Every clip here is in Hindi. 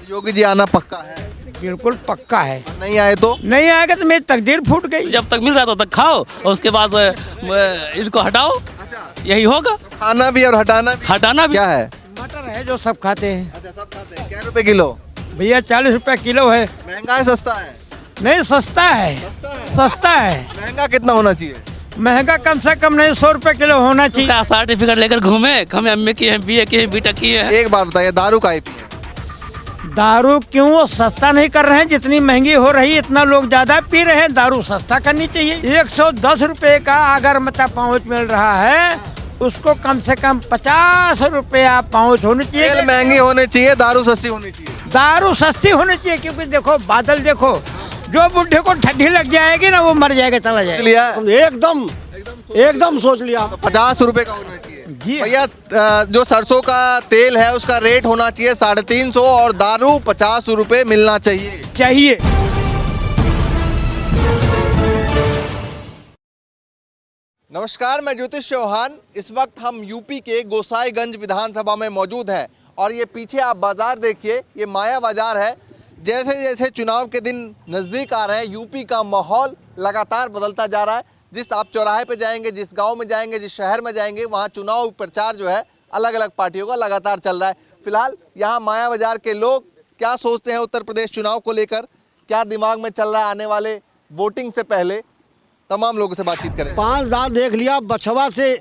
योगी जी आना पक्का है? बिल्कुल पक्का है। नहीं आए तो? नहीं आएगा तो मेरी तकदीर फूट गई। जब तक मिल रहा था तब तक खाओ और उसके बाद इनको हटाओ, यही होगा। खाना भी और हटाना भी? हटाना भी। क्या है? मटर है जो सब खाते हैं। अच्छा, सब खाते हैं। क्या रुपए किलो? भैया 40 रुपए किलो है। महंगा है सस्ता है? नहीं सस्ता है, सस्ता है। महंगा कितना होना चाहिए? महंगा कम से कम नहीं 100 रुपए किलो होना चाहिए। क्या सर्टिफिकेट लेकर घूमे, हम एमए की हैं, बीए की हैं, बीटेक की हैं। एक बात बताइए, दारू काहे पिए? दारू क्यों वो सस्ता नहीं कर रहे हैं? जितनी महंगी हो रही है इतना लोग ज्यादा पी रहे हैं। दारू सस्ता करनी चाहिए। 110 रुपए का अगर मतलब पाउच मिल रहा है, उसको कम से कम 50 रुपया पाउच होनी चाहिए। तेल महंगी होनी चाहिए, दारू सस्ती होनी चाहिए। दारू सस्ती होनी चाहिए, क्योंकि देखो बादल देखो, जो बुढ़े को ठंडी लग जाएगी ना वो मर जाएगा, चला जाएगा। लिया एकदम सोच लिया। 50 रुपए का होना चाहिए जी भैया। जो सरसों का तेल है उसका रेट होना चाहिए 350 और दारू 50 रुपए मिलना चाहिए। चाहिए। नमस्कार, मैं ज्योतिष चौहान। इस वक्त हम यूपी के गोसाईगंज विधानसभा में मौजूद हैं और ये पीछे आप बाजार देखिए, ये माया बाजार है। जैसे जैसे चुनाव के दिन नज़दीक आ रहे हैं, यूपी का माहौल लगातार बदलता जा रहा है। जिस आप चौराहे पे जाएंगे, जिस गांव में जाएंगे, जिस शहर में जाएंगे, वहाँ चुनाव प्रचार जो है अलग अलग पार्टियों का लगातार चल रहा है। फिलहाल यहाँ माया बाजार के लोग क्या सोचते हैं उत्तर प्रदेश चुनाव को लेकर, क्या दिमाग में चल रहा है आने वाले वोटिंग से पहले, तमाम लोगों से बातचीत करें। 5 दांत देख लिया, बछवा से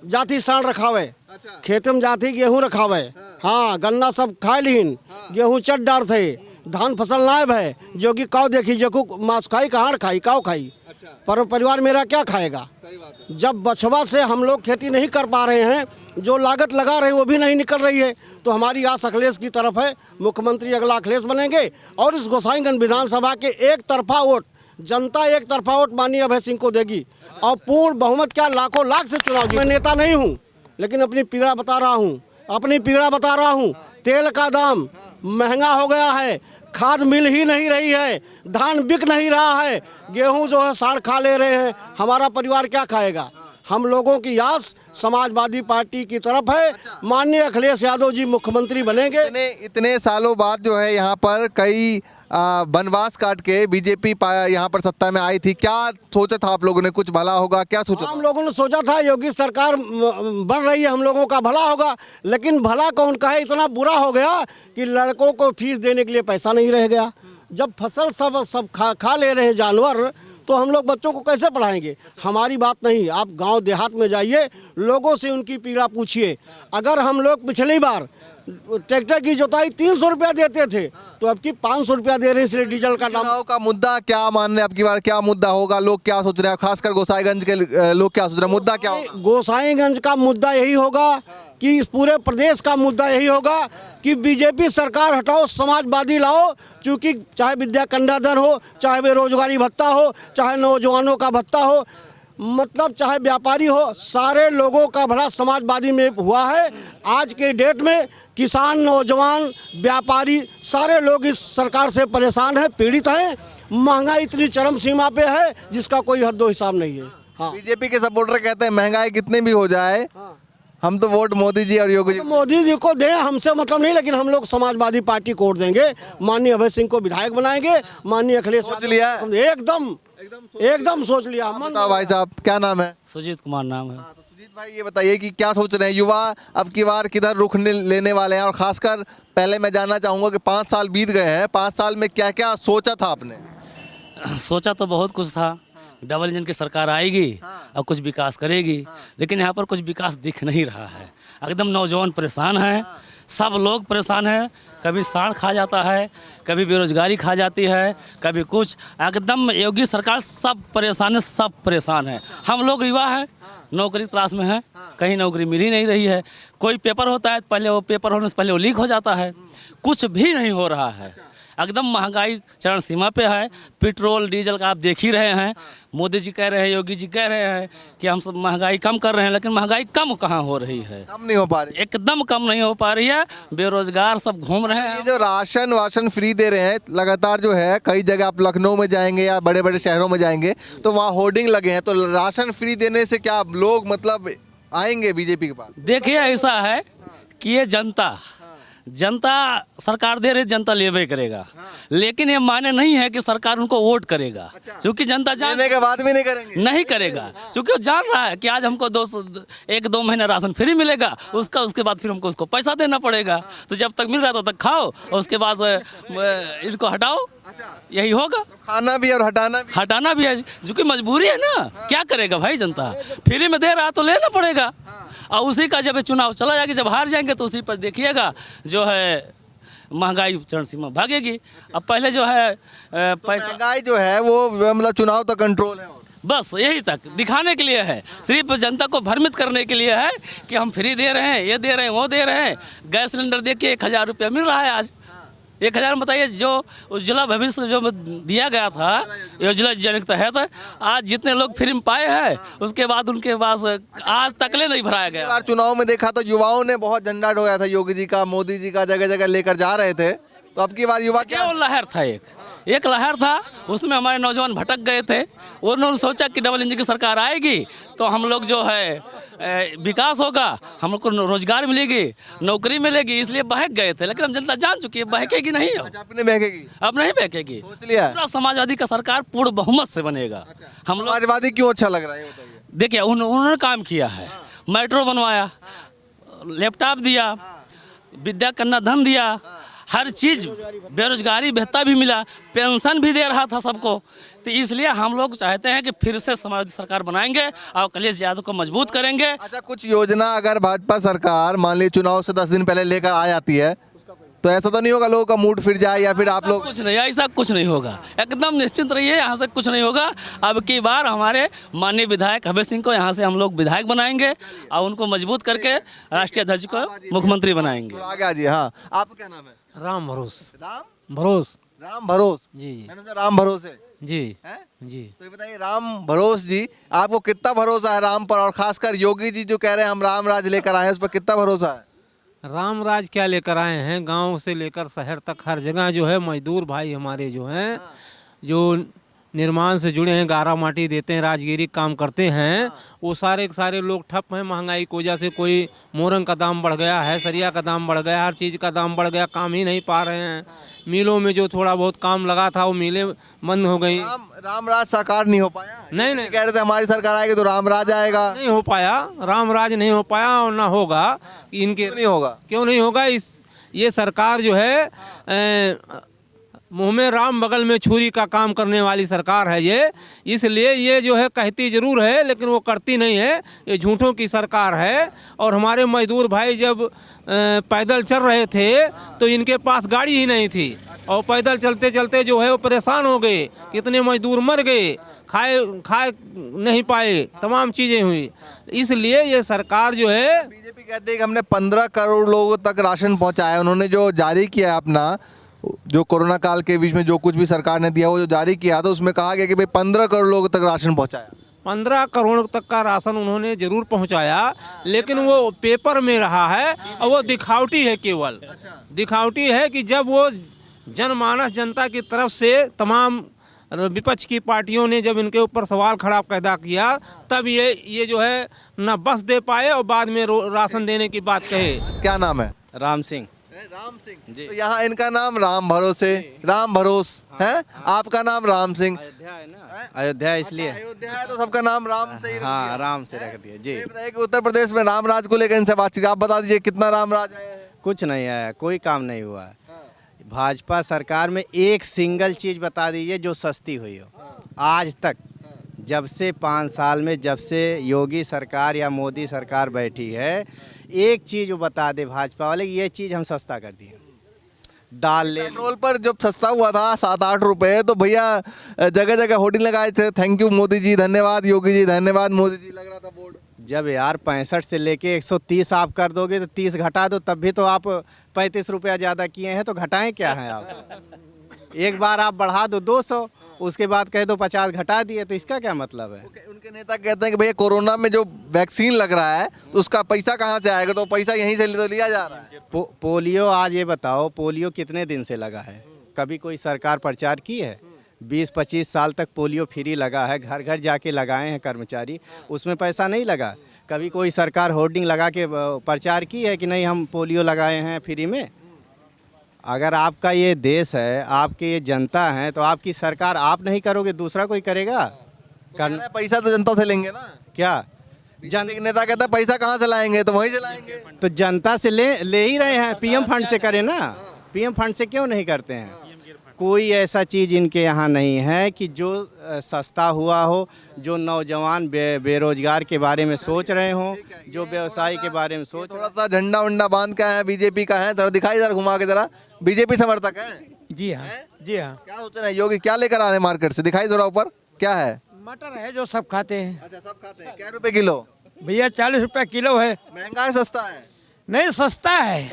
जाति साण रखावे। अच्छा। खेत में जाति गेहूं रखावे। हाँ, गन्ना सब खाए लीन, गेहूं चट डार थे, धान फसल नायब है, जो कि काव देखी जकू मांस खाई, कहाँ खाई, काव खाई। अच्छा। पर परिवार मेरा क्या खाएगा? सही बात है। जब बछवा से हम लोग खेती नहीं कर पा रहे हैं, जो लागत लगा रहे हैं वो भी नहीं निकल रही है, तो हमारी आस अखिलेश की तरफ है। मुख्यमंत्री अगला अखिलेश बनेंगे और इस गोसाईगंज विधानसभा के एक तरफा वोट, जनता एक तरफा वोट माननीय अभय सिंह को देगी और पूर्ण बहुमत क्या लाखों लाख से चुनाव जीत। मैं नेता नहीं हूँ, लेकिन अपनी पीड़ा बता रहा हूँ। तेल का दाम महंगा हो गया है, खाद मिल ही नहीं रही है, धान बिक नहीं रहा है, गेहूं जो है साड़ खा ले रहे हैं। हमारा परिवार क्या खाएगा? हम लोगों की आस समाजवादी पार्टी की तरफ है। माननीय अखिलेश यादव जी मुख्यमंत्री बनेंगे। इतने सालों बाद जो है यहाँ पर कई वनवास काट के बीजेपी यहाँ पर सत्ता में आई थी। क्या सोचा था आप लोगों ने, कुछ भला होगा, क्या सोचा था? हम लोगों ने सोचा था योगी सरकार बन रही है, हम लोगों का भला होगा, लेकिन भला कौन का है? इतना बुरा हो गया कि लड़कों को फीस देने के लिए पैसा नहीं रह गया। जब फसल सब खा ले रहे हैं जानवर, तो हम लोग बच्चों को कैसे पढ़ाएंगे? हमारी बात नहीं, आप गांव देहात में जाइए, लोगों से उनकी पीड़ा पूछिए। अगर हम लोग पिछली बार ट्रैक्टर की जोताई 300 रुपया देते थे, तो अब की 500 रुपया दे रहे हैं, इसलिए डीजल का दाम। चुनाव का मुद्दा क्या मान रहे हैं? आपकी बार क्या मुद्दा होगा? लोग क्या सोच रहे हैं, खासकर गोसाईगंज के लोग क्या सोच रहे हैं? मुद्दा क्या होगा? गोसाईगंज का मुद्दा यही होगा कि इस पूरे प्रदेश का मुद्दा यही होगा कि बीजेपी सरकार हटाओ, समाजवादी लाओ। क्योंकि चाहे विद्या कन्यादान हो, चाहे बेरोजगारी भत्ता हो, चाहे नौजवानों का भत्ता हो, मतलब चाहे व्यापारी हो, सारे लोगों का भला समाजवादी में हुआ है। आज के डेट में किसान, नौजवान, व्यापारी सारे लोग इस सरकार से परेशान हैं, पीड़ित हैं। महंगाई इतनी चरम सीमा पे है जिसका कोई हद हिसाब नहीं है। हाँ, बीजेपी के सपोर्टर कहते हैं महंगाई कितनी भी हो जाए, हम तो वोट मोदी जी और योगी जी। तो मोदी जी को दें, हमसे मतलब नहीं, लेकिन हम लोग समाजवादी पार्टी को वोट देंगे। माननीय अभय सिंह को विधायक बनाएंगे। माननीय अखिलेश सोच लिया? एकदम सोच लिया। बताओ भाई साहब, क्या नाम है? सुजीत कुमार नाम है। तो सुजीत भाई, ये बताइए कि क्या सोच रहे हैं युवा, अब की बार किधर रुख लेने वाले हैं? और खासकर पहले मैं जानना चाहूँगा कि 5 साल बीत गए हैं, 5 साल में क्या क्या सोचा था आपने? सोचा तो बहुत कुछ था, डबल इंजन की सरकार आएगी और कुछ विकास करेगी, लेकिन यहाँ पर कुछ विकास दिख नहीं रहा है। एकदम नौजवान परेशान हैं, सब लोग परेशान हैं। कभी साड़ खा जाता है, कभी बेरोजगारी खा जाती है, कभी कुछ। एकदम योगी सरकार सब परेशान है। हम लोग युवा हैं, नौकरी तलाश में हैं, कहीं नौकरी मिल ही नहीं रही है। कोई पेपर होता है, पहले वो पेपर होने से पहले वो लीक हो जाता है, कुछ भी नहीं हो रहा है। एकदम महंगाई चरण सीमा पे है। पेट्रोल डीजल का आप देख ही रहे हैं। मोदी जी कह रहे हैं, योगी जी कह रहे हैं कि हम सब महंगाई कम कर रहे हैं, लेकिन महंगाई कम कहाँ हो रही है? कम नहीं हो पा रही, एकदम कम नहीं हो पा रही है। बेरोजगार सब घूम रहे हैं। ये जो राशन फ्री दे रहे हैं लगातार, जो है कई जगह आप लखनऊ में जाएंगे या बड़े बड़े शहरों में जाएंगे तो वहाँ होर्डिंग लगे हैं। तो राशन फ्री देने से क्या लोग मतलब आएंगे बीजेपी के पास? देखिए, ऐसा है कि ये जनता जनता सरकार दे रही, जनता लेवे करेगा। लेकिन ये माने नहीं है कि सरकार उनको वोट करेगा, क्योंकि जनता लेने के बाद भी नहीं करेंगे। नहीं करेगा, क्योंकि वो जान रहा है कि आज हमको 1-2 महीने राशन फ्री मिलेगा, उसके बाद फिर हमको उसको पैसा देना पड़ेगा। तो जब तक मिल रहा है तब तक खाओ, और उसके बाद इनको हटाओ, यही होगा। खाना भी और हटाना भी है, जो कि मजबूरी है ना। क्या करेगा भाई, जनता फ्री में दे रहा तो लेना पड़ेगा। और उसी का जब चुनाव चला जाएगा, जब हार जाएंगे तो उसी पर देखिएगा जो है महंगाई चरण सीमा भागेगी। अब पहले जो है पैसा, महंगाई जो है वो मतलब चुनाव तक कंट्रोल है, बस यही तक दिखाने के लिए है, सिर्फ जनता को भ्रमित करने के लिए है कि हम फ्री दे रहे हैं, ये दे रहे हैं, वो दे रहे हैं। गैस सिलेंडर देखिए 1000 रुपया मिल रहा है आज। 1000 बताइए, जो उज्ज्वला भविष्य जो दिया गया था, योजना जन के तहत, आज जितने लोग फ्री में पाए हैं, उसके बाद उनके पास आज तकले नहीं भराया गया। बार चुनाव में देखा तो युवाओं ने बहुत झंडा ढोया था, योगी जी का, मोदी जी का, जगह जगह लेकर जा रहे थे। तो अब की बार युवा क्या, वो लहर था, एक लहर था, उसमें हमारे नौजवान भटक गए थे। उन्होंने सोचा कि डबल इंजन की सरकार आएगी तो हम लोग जो है विकास होगा, हम लोग को रोजगार मिलेगी, नौकरी मिलेगी, इसलिए बहक गए थे। लेकिन हम जनता जान चुकी है बहकेगी नहीं है, अपने बहकेगी, अब नहीं बहकेगी। सोच लिया पूरा समाजवादी का सरकार पूर्ण बहुमत से बनेगा। हम लोग, समाजवादी क्यों अच्छा लग रहा है बताइए। देखिए उन्होंने काम किया है, मेट्रो बनवाया, लैपटॉप दिया, विद्या कन्या धन दिया, हर चीज़, बेरोजगारी भत्ता भी मिला, पेंशन भी दे रहा था सबको। तो इसलिए हम लोग चाहते हैं कि फिर से समाजवादी सरकार बनाएंगे और अखिलेश यादव को मजबूत करेंगे। अच्छा, कुछ योजना अगर भाजपा सरकार मान ली चुनाव से 10 दिन पहले लेकर आ जाती है तो ऐसा तो नहीं होगा लोगों का मूड फिर जाए, या फिर आप लोग? कुछ नहीं, ऐसा कुछ नहीं होगा, एकदम निश्चिंत रहिए, यहाँ से कुछ नहीं होगा। अब की बार हमारे माननीय विधायक हबे सिंह को यहाँ से हम लोग विधायक बनाएंगे और उनको मजबूत करके राष्ट्रीय अध्यक्ष को मुख्यमंत्री बनाएंगे। आगे आ जी। हाँ, आपका क्या नाम है? राम भरोस। राम भरोस जी मैंने कहा राम भरोसे जी है जी। तो ये बताइए राम भरोस जी, आपको कितना भरोसा है राम पर, और खासकर योगी जी जो कह रहे हैं हम राम राज लेकर आए हैं, उस पर कितना भरोसा है? राम राज क्या लेकर आए हैं, गांव से लेकर शहर तक हर जगह जो है मजदूर भाई हमारे जो हैं, जो निर्माण से जुड़े हैं, गारा माटी देते हैं, राजगिरी काम करते हैं, वो सारे के सारे लोग ठप हैं महंगाई की वजह से। कोई मोरंग का दाम बढ़ गया है, सरिया का दाम बढ़ गया, हर चीज़ का दाम बढ़ गया, काम ही नहीं पा रहे हैं। मिलों में जो थोड़ा बहुत काम लगा था वो मिलें बंद हो गई। राम राज साकार नहीं हो पाया। नहीं कह रहे थे हमारी सरकार आएगी तो राम राज आएगा, नहीं हो पाया, राम राज नहीं हो पाया और ना होगा। इनके नहीं होगा, क्यों नहीं होगा? ये सरकार जो है मुंह में राम बगल में छुरी का काम करने वाली सरकार है ये। इसलिए ये जो है कहती जरूर है लेकिन वो करती नहीं है, ये झूठों की सरकार है। और हमारे मजदूर भाई जब पैदल चल रहे थे तो इनके पास गाड़ी ही नहीं थी, और पैदल चलते चलते जो है वो परेशान हो गए, कितने मजदूर मर गए, खाए नहीं पाए, तमाम चीज़ें हुई। इसलिए ये सरकार जो है, बीजेपी कहती है कि हमने 15 करोड़ लोगों तक राशन पहुंचाया। उन्होंने जो जारी किया अपना, जो कोरोना काल के बीच में जो कुछ भी सरकार ने दिया वो जो जारी किया था, उसमें कहा गया कि भाई 15 करोड़ लोगों तक राशन पहुंचाया। 15 करोड़ तक का राशन उन्होंने जरूर पहुंचाया, लेकिन वो पेपर में रहा है और वो दिखावटी है, केवल दिखावटी है। कि जब वो जनमानस जनता की तरफ से तमाम विपक्ष की पार्टियों ने जब इनके ऊपर सवाल खड़ा पैदा किया, तब ये जो है न बस दे पाए और बाद में राशन देने की बात कहे। क्या नाम है? राम सिंह जी। तो यहाँ इनका नाम राम भरोसे, राम भरोस है, आपका नाम राम सिंह। अयोध्या है ना, अयोध्या इसलिए। अयोध्या है तो सबका नाम राम से ही रख दिया। हाँ, राम से रख दिया जी। ये बताइए कि उत्तर प्रदेश में राम राज को लेकर इनसे बातचीत, आप बता दीजिए कितना राम राज आया है? कुछ नहीं आया, कोई काम नहीं हुआ है। भाजपा सरकार में एक सिंगल चीज़ बता दीजिए जो सस्ती हुई हो आज तक, जब से 5 साल में, जब से योगी सरकार या मोदी सरकार बैठी है, एक चीज़ वो बता दे भाजपा वाले, ये चीज़ हम सस्ता कर दिए। दाल ले, पेट्रोल पर जब सस्ता हुआ था 7-8 रुपए, तो भैया जगह जगह होर्डिंग लगाए थे, थैंक यू मोदी जी, धन्यवाद योगी जी, धन्यवाद मोदी जी, लग रहा था बोर्ड। जब यार 65 से लेके 130 आप कर दोगे तो 30 घटा दो, तब भी तो आप 35 रुपया ज़्यादा किए हैं, तो घटाएं क्या हैं आप? एक बार आप बढ़ा दो 200, उसके बाद कह दो 50 घटा दिए, तो इसका क्या मतलब है? उनके नेता कहते हैं कि भैया कोरोना में जो वैक्सीन लग रहा है तो उसका पैसा कहाँ से आएगा, तो पैसा यहीं से तो लिया जा रहा है। पोलियो, आज ये बताओ पोलियो कितने दिन से लगा है? कभी कोई सरकार प्रचार की है? 20-25 साल तक पोलियो फ्री लगा है, घर घर जाके लगाए हैं कर्मचारी, उसमें पैसा नहीं लगा। कभी कोई सरकार होर्डिंग लगा के प्रचार की है कि नहीं हम पोलियो लगाए हैं फ्री में? अगर आपका ये देश है, आपकी ये जनता है, तो आपकी सरकार आप नहीं करोगे, दूसरा कोई करेगा? करना है, पैसा तो जनता से लेंगे ना। क्या एक नेता कहता है पैसा कहाँ से लाएंगे, तो वहीं से लाएंगे। तो जनता से ले ही रहे हैं, पीएम फंड से करें ना। पीएम फंड से क्यों नहीं करते हैं? कोई ऐसा चीज़ इनके यहाँ नहीं है कि जो सस्ता हुआ हो, जो नौजवान बेरोजगार के बारे में सोच रहे हों, जो व्यवसाय के बारे में सोच। थोड़ा सा झंडा वंडा बांध का है, बीजेपी का है, जरा दिखाई जरा घुमा के जरा। बीजेपी समर्थक है? जी हाँ, जी हाँ। क्या सोच रहे हैं योगी, क्या लेकर आ रहे हैं मार्केट से? दिखाई जरा ऊपर, क्या है? मटर है जो सब खाते हैं। अच्छा, सब खाते हैं। क्या रुपए किलो? भैया 40 रुपए किलो है। महंगा है सस्ता है? नहीं, सस्ता है,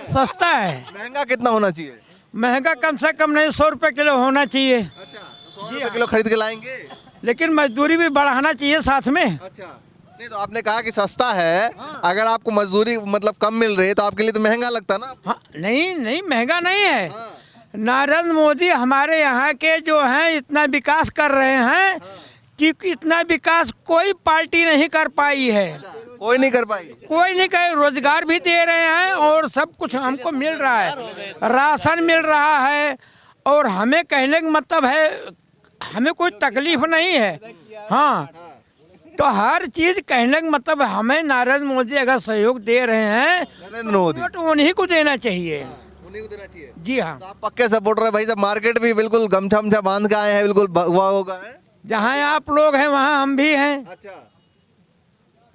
सस्ता है। महंगा कितना होना चाहिए? महंगा कम से कम नहीं 100 रुपए किलो होना चाहिए। अच्छा, 100 रुपए किलो खरीद के लाएंगे? लेकिन मजदूरी भी बढ़ाना चाहिए साथ में। अच्छा, नहीं तो आपने कहा कि सस्ता है, अगर आपको मजदूरी मतलब कम मिल रही है तो आपके लिए तो महंगा लगता ना। हाँ, नहीं नहीं, महंगा नहीं है। नरेंद्र मोदी हमारे यहाँ के जो हैं इतना विकास कर रहे हैं कि इतना विकास कोई पार्टी नहीं कर पाई है। कोई नहीं कर पाई? कोई नहीं करे। रोजगार भी दे रहे हैं और सब कुछ हमको मिल रहा है, राशन मिल रहा है। और हमें कहने का मतलब है हमें कोई तकलीफ नहीं है। हाँ, तो हर चीज कहने का मतलब हमें नरेंद्र मोदी अगर सहयोग दे रहे हैं, नरेंद्र मोदी तो उन्हीं को देना चाहिए। उन्हीं को देना चाहिए। जी हाँ। तो आप पक्के सपोर्टर है भाई साहब। मार्केट भी बिल्कुल गमछा वमछा बांध के आए हैं, बिल्कुल भगवा होगा है। जहाँ आप लोग हैं वहाँ हम भी हैं। अच्छा,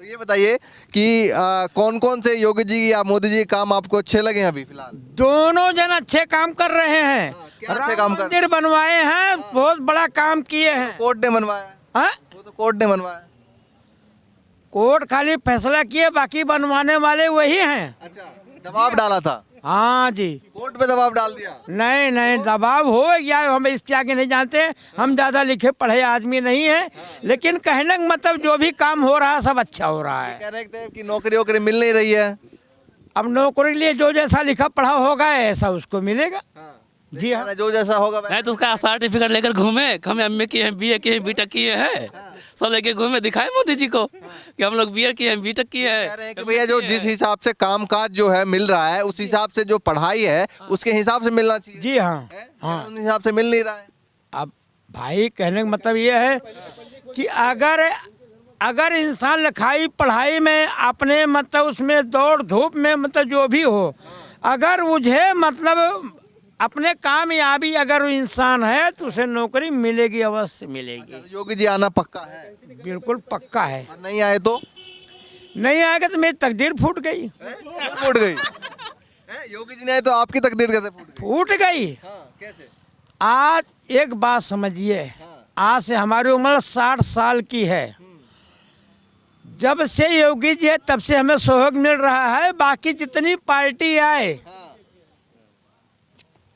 तो ये बताइए कि कौन कौन से योगी जी या मोदी जी के काम आपको अच्छे लगे हैं अभी फिलहाल? दोनों जन अच्छे काम कर रहे हैं। क्या अच्छे काम कर? मंदिर बनवाए हैं, बहुत बड़ा काम किए हैं। कोर्ट ने बनवाया? हाँ? वो तो कोर्ट ने बनवाया। कोर्ट खाली फैसला किए, बाकी बनवाने वाले वही हैं। अच्छा, दबाव डाला था? हाँ जी। कोर्ट पे दबाव डाल दिया? नहीं नहीं, दबाव हो या हम इसके आगे नहीं जानते। हम ज़्यादा लिखे पढ़े आदमी नहीं है, लेकिन कहने का मतलब जो भी काम हो रहा है सब अच्छा हो रहा है। कह रहे थे कि नौकरी वोकरी मिल नहीं रही है। अब नौकरी लिए जो जैसा लिखा पढ़ा होगा ऐसा उसको मिलेगा। जी हाँ। जो जैसा होगा नहीं तो उसका सर्टिफिकेट लेकर घूमे, हम एमए किए हैं, बीए किए हैं, बीटेक किए हैं, सब लेके घूमे, दिखाए मोदी जी को कि हम लोग बीए किए हैं, बीटेक किए हैं। कह रहे हैं कि भैया जो जिस हिसाब से कामकाज जो है मिल रहा है, उस हिसाब से जो पढ़ाई है उसके हिसाब से मिलना चाहिए। जी हाँ। हाँ, उस हिसाब से मिल नहीं रहा है। अब भाई कहने का मतलब ये है कि अगर इंसान लिखाई पढ़ाई में अपने मतलब उसमें दौड़ धूप में मतलब जो भी हो, अगर मुझे मतलब अपने कामयाबी अगर इंसान है तो उसे नौकरी मिलेगी, अवश्य मिलेगी। योगी जी आना पक्का है? बिल्कुल पक्का है। और नहीं आए तो? नहीं आएगा तो मेरी तकदीर फूट गई। फूट गई? योगी जी ने आए तो आपकी तकदीर कैसे फूट गई? फूट गई। हाँ, कैसे? आज एक बात समझिए, आज से हमारी उम्र 60 साल की है। जब से योगी जी है तब से हमें सहयोग मिल रहा है। बाकी जितनी पार्टी आए,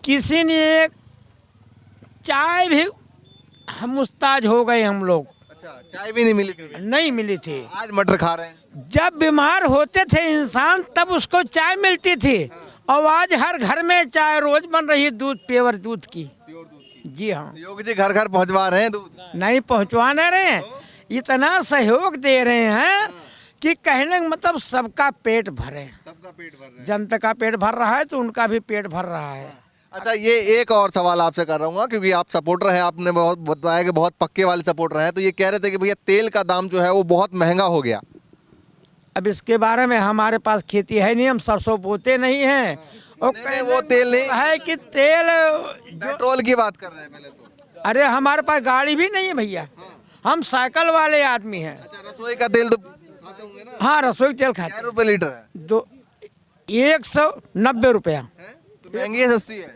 किसी ने चाय भी हम मुस्ताज हो गए हम लोग। अच्छा, चाय भी नहीं मिली थी? नहीं मिली थी। आज मटर खा रहे हैं। जब बीमार होते थे इंसान तब उसको चाय मिलती थी, और आज हर घर में चाय रोज बन रही है, दूध प्योर दूध की। जी हाँ। योगी जी घर घर पहुंचवा रहे हैं दूध? नहीं पहुंचवा नहीं रहे हैं, इतना सहयोग दे रहे हैं कि कहने का मतलब सबका पेट भरे। सबका पेट भर रहा है। जनता का पेट भर रहा है तो उनका भी पेट भर रहा है। अच्छा, ये एक और सवाल आपसे कर रहा हूँ, क्योंकि आप सपोर्टर हैं, आपने बहुत बताया कि बहुत पक्के वाले सपोर्टर हैं, तो ये कह रहे थे कि भैया तेल का दाम जो है वो बहुत महंगा हो गया। अब इसके बारे में हमारे पास खेती है नहीं, हम सरसों बोते नहीं हैं। और नहीं, वो तेल नहीं है कि तेल पेट्रोल की बात कर रहे हैं पहले तो। अरे हमारे पास गाड़ी भी नहीं है भैया, हम साइकिल वाले आदमी हैं। अच्छा, रसोई का तेल तो खाते होंगे ना? हाँ, रसोई तेल खाते। क्या रुपए लीटर है? 190 रुपया। तो महंगी है सस्ती है?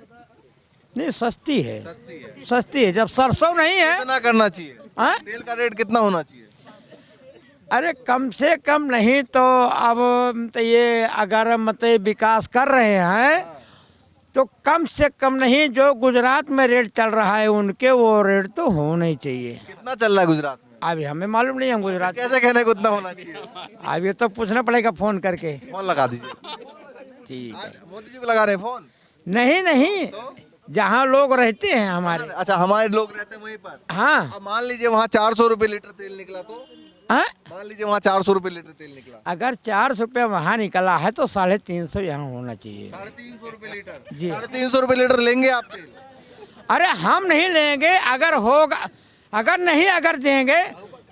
नहीं, सस्ती है। सस्ती है। सस्ती है, जब सरसों नहीं है। कितना करना चाहिए? हाँ? तेल का रेट कितना होना चाहिए? अरे कम से कम नहीं तो अब तो ये अगर मतलब विकास कर रहे हैं तो कम से कम नहीं, जो गुजरात में रेट चल रहा है उनके वो रेट तो होना ही चाहिए। कितना चल रहा है गुजरात में? अभी हमें मालूम नहीं, हम गुजरात कैसे कहने को उतना होना चाहिए? अब ये तो पूछना पड़ेगा फोन करके। फोन लगा दीजिए। ठीक है। आज मोदी जी को लगा रहे हैं फोन? नहीं नहीं, जहाँ लोग रहते हैं हमारे। अच्छा, हमारे लोग रहते हैं वहीं पर। हाँ, अब मान लीजिए वहाँ 400 रुपए लीटर तेल निकला तो? हाँ? मान लीजिए वहाँ 400 रुपये लीटर तेल निकला, अगर 400 रुपये वहाँ निकला है तो 350 यहाँ होना चाहिए। 350 रुपये लीटर, जी। 350 रुपये लीटर लेंगे आप तेल? अरे हम नहीं लेंगे, अगर होगा, अगर नहीं अगर देंगे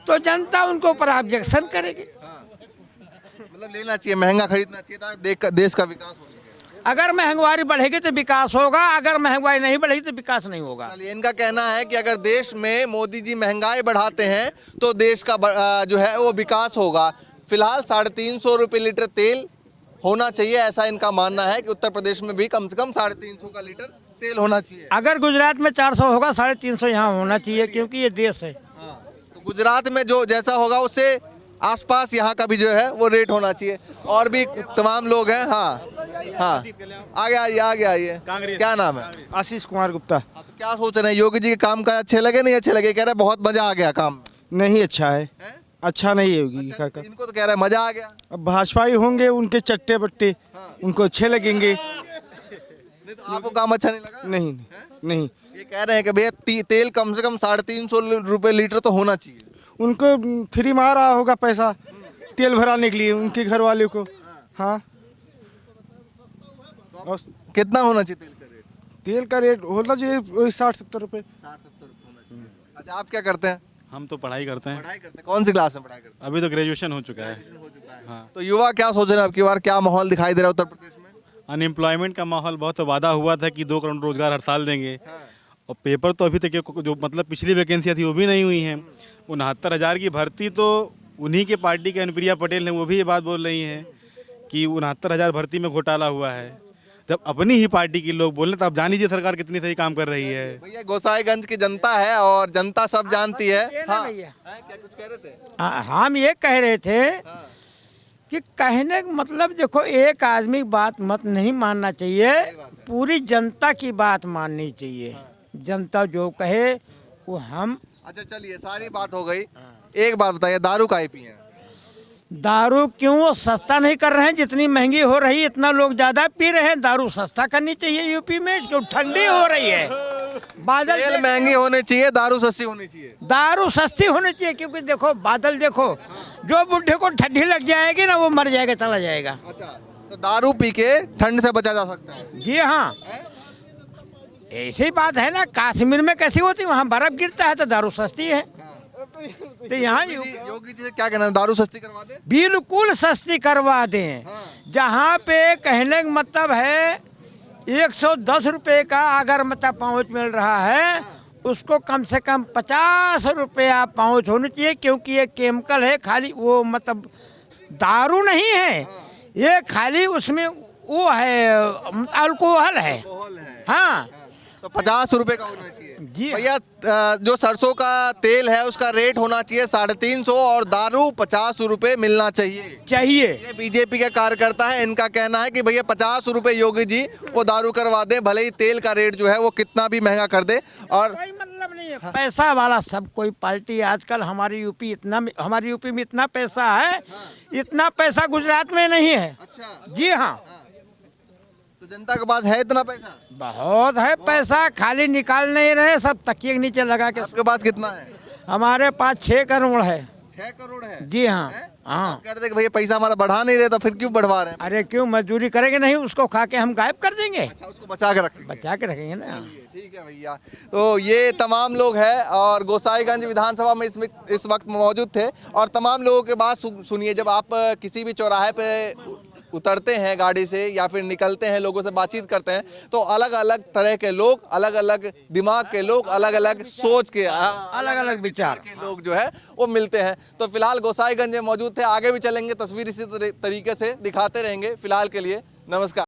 तो जनता उनको ऊपर ऑब्जेक्शन करेगी। मतलब लेना चाहिए, महंगा खरीदना चाहिए ताकि देश का विकास हो सके। अगर महंगाई बढ़ेगी तो विकास होगा, अगर महंगाई नहीं बढ़ेगी तो विकास नहीं होगा। चलिए, इनका कहना है कि अगर देश में मोदी जी महंगाई बढ़ाते हैं तो देश का जो है वो विकास होगा। फिलहाल 350 रुपये लीटर तेल होना चाहिए, ऐसा इनका मानना है कि उत्तर प्रदेश में भी कम से कम 350 का लीटर तेल होना चाहिए। अगर गुजरात में 400 होगा, 350 यहाँ होना चाहिए, क्योंकि ये देश है। तो गुजरात में जो जैसा होगा उससे आसपास यहाँ का भी जो है वो रेट होना चाहिए। और भी तमाम लोग हैं। हाँ, आगे आइए। क्या नाम है? आशीष कुमार गुप्ता। तो क्या सोच रहे हैं, योगी जी के काम का अच्छे लगे नहीं अच्छे लगे? कह रहे हैं बहुत मजा आ गया काम में। नहीं अच्छा है, हैं? अच्छा नहीं है योगी अच्छा, का। इनको तो कह रहे हैं मजा आ गया। अब भाजपा ही होंगे, उनके चट्टे बट्टे उनको अच्छे लगेंगे। नहीं तो आपको काम अच्छा नहीं लगा? नहीं नहीं, ये कह रहे हैं कि भैया तेल कम से कम 350 रुपये लीटर तो होना चाहिए। उनको फ्री में आ रहा होगा पैसा तेल भराने के लिए उनके घर वाले को। हाँ, और कितना होना चाहिए तेल का रेट? तेल का रेट होना चाहिए वही 60-70 रुपये। 60-70 रुपये होना चाहिए। अच्छा, आप क्या करते हैं? हम तो पढ़ाई करते हैं। पढ़ाई करते हैं। कौन सी क्लास में पढ़ाई करते हैं? अभी तो ग्रेजुएशन हो चुका है। हो चुका है। हाँ। तो युवा क्या सोच रहे हैं, अब की बार क्या माहौल दिखाई दे रहा है उत्तर प्रदेश में? अनएम्प्लॉयमेंट का माहौल बहुत वादा हुआ था कि 2 करोड़ रोजगार हर साल देंगे, और पेपर तो अभी तक जो मतलब पिछली वैकेंसियाँ थी वो भी नहीं हुई हैं। 69,000 की भर्ती तो उन्हीं के पार्टी के अनुप्रिया पटेल ने वो भी ये बात बोल रही हैं कि 69,000 भर्ती में घोटाला हुआ है। जब अपनी ही पार्टी के लोग बोल रहे तो आप जान लीजिए सरकार कितनी सही काम कर रही है। भैया गोसाईगंज की जनता है और जनता सब जानती है। हाँ, भैया क्या कुछ कह रहे थे? हम ये कह रहे थे कि कहने का मतलब देखो, एक आदमी की बात मत नहीं मानना चाहिए, पूरी जनता की बात माननी चाहिए। जनता जो कहे वो हम। अच्छा चलिए, सारी बात हो गई। एक बात बताइए, दारू काहे पिए? दारू क्यों सस्ता नहीं कर रहे हैं? जितनी महंगी हो रही इतना लोग ज्यादा पी रहे हैं। दारू सस्ता करनी चाहिए यूपी में, क्यों ठंडी हो रही है। बादल तेल महंगी होनी चाहिए, दारू सस्ती होनी चाहिए। दारू सस्ती होनी चाहिए, क्योंकि देखो बादल देखो, जो बुढ़े को ठंडी लग जाएगी ना वो मर जाएगा, चला जाएगा। अच्छा, तो दारू पी के ठंड से बचा जा सकता है? जी हाँ, ऐसी बात है ना। कश्मीर में कैसी होती, वहाँ बर्फ गिरता है तो दारू सस्ती है। तो यहाँ योगी जी से क्या कहना है, दारू सस्ती करवा दे? बिल्कुल सस्ती करवा दें। जहाँ पे कहने का मतलब है 110 रुपये का अगर मतलब पाउच मिल रहा है, उसको कम से कम 50 रुपया पाउच होनी चाहिए, क्योंकि ये केमिकल है। खाली वो मतलब दारू नहीं है ये, खाली उसमें वो है अल्कोहल है। हाँ, तो 50 रुपए का होना चाहिए। जी भैया जो सरसों का तेल है उसका रेट होना चाहिए 350 और दारू 50 रुपए मिलना चाहिए। ये बीजेपी के कार्यकर्ता है, इनका कहना है कि भैया 50 रुपए योगी जी वो दारू करवा दें, भले ही तेल का रेट जो है वो कितना भी महंगा कर दे। और कोई मतलब नहीं है। पैसा वाला सब कोई पार्टी आजकल हमारी यूपी में इतना पैसा है, इतना पैसा गुजरात में नहीं है। अच्छा, जी हाँ, तो जनता के पास है इतना पैसा? बहुत है पैसा, खाली निकाल नहीं रहे, सब तकिए के नीचे लगा के। आपके पास कितना है? हमारे पास 6 करोड़ है। 6 करोड़ है? जी हाँ। हाँ, कह रहे थे कि भैया पैसा हमारा बढ़ा नहीं रहे, तो फिर क्यों बढ़वा रहे हैं? अरे क्यों, मजदूरी करेंगे नहीं, उसको खा के हम गायब कर देंगे। अच्छा, उसको बचा के रखेंगे। बचा के रखेंगे ना। ठीक है भैया। तो ये तमाम लोग हैं और गोसाईगंज विधानसभा में इस वक्त मौजूद थे। और तमाम लोगों के बात सुनिए, जब आप किसी भी चौराहे पे उतरते हैं गाड़ी से या फिर निकलते हैं, लोगों से बातचीत करते हैं, तो अलग अलग तरह के लोग, अलग अलग दिमाग के लोग, अलग अलग सोच के, अलग अलग विचार के लोग जो है वो मिलते हैं। तो फिलहाल गोसाईगंज में मौजूद थे, आगे भी चलेंगे, तस्वीर इसी तरीके से दिखाते रहेंगे। फिलहाल के लिए नमस्कार।